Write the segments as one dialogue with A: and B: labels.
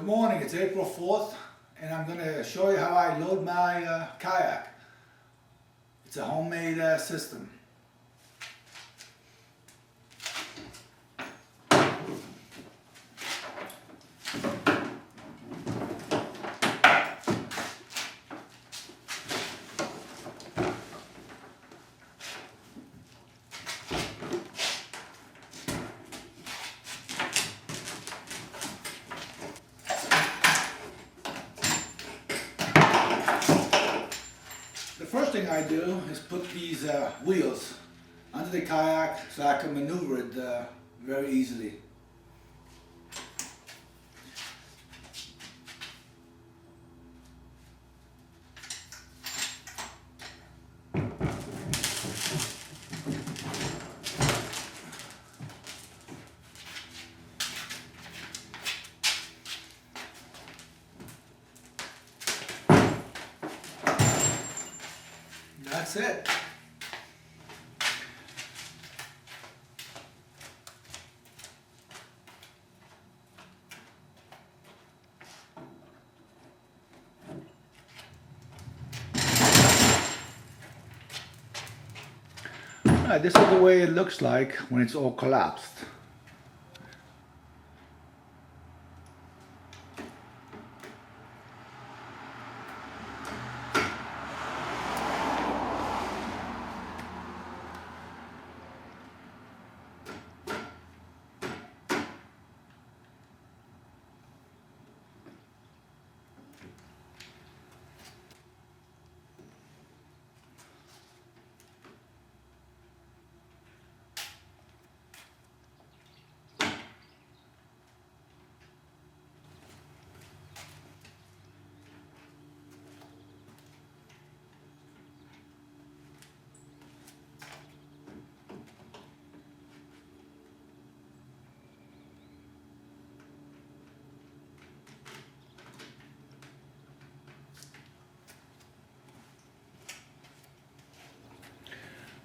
A: Good morning, it's April 4th and I'm going to show you how I load my kayak. It's a homemade system. The first thing I do is put these wheels under the kayak so I can maneuver it very easily. That's it. This is the way it looks like when it's all collapsed.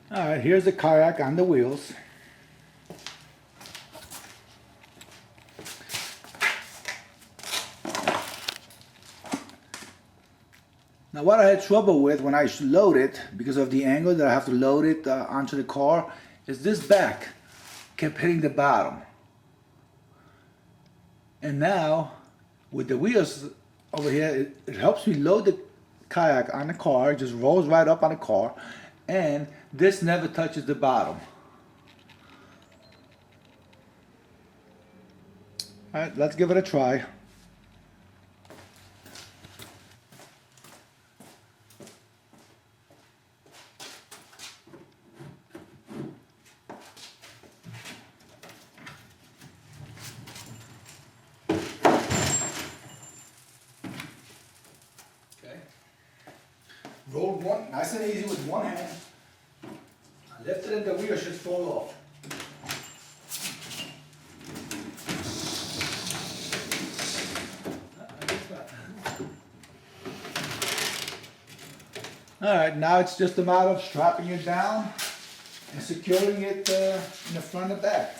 A: Alright, here's the kayak on the wheels. Now what I had trouble with when I load it, because of the angle that I have to load it onto the car, is this back kept hitting the bottom. And now, with the wheels over here, it helps me load the kayak on the car, it just rolls right up on the car, and this never touches the bottom. Alright, let's give it a try. Rolled one, nice and easy with one hand. Lifted it, the wheel should fall off. Alright, now it's just a matter of strapping it down and securing it in the front and back.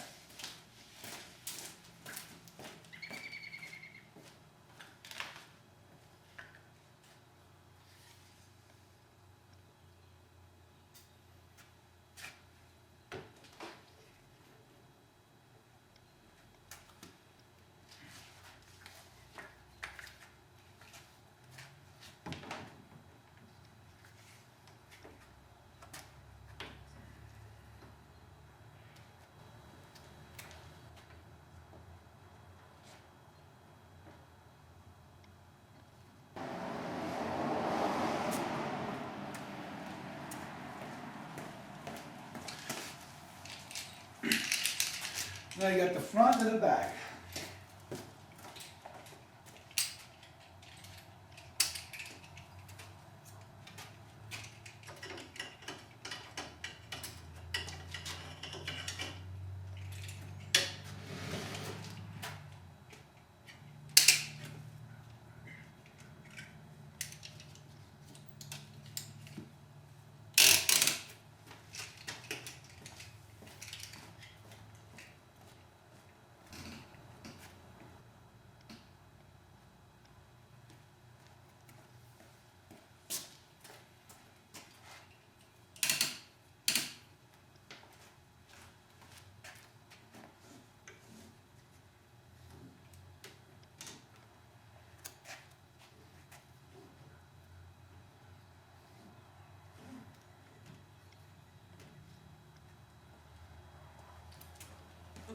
A: Now you got the front and the back.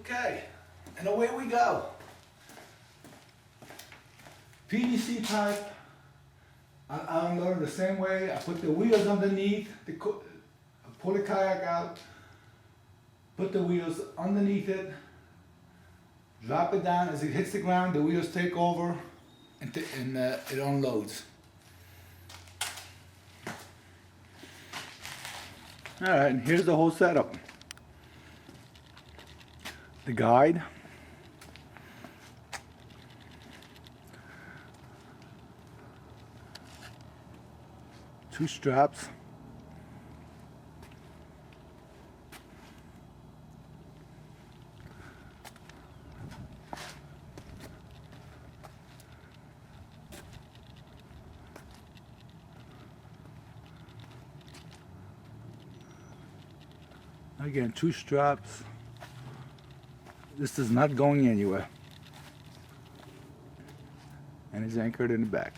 A: Okay, and away we go. PVC pipe, I unload it the same way. I put the wheels underneath, I pull the kayak out, put the wheels underneath it, drop it down. As it hits the ground, the wheels take over, and it unloads. Alright, and here's the whole setup. The guide, two straps, again 2 straps. This is not going anywhere, and it's anchored in the back.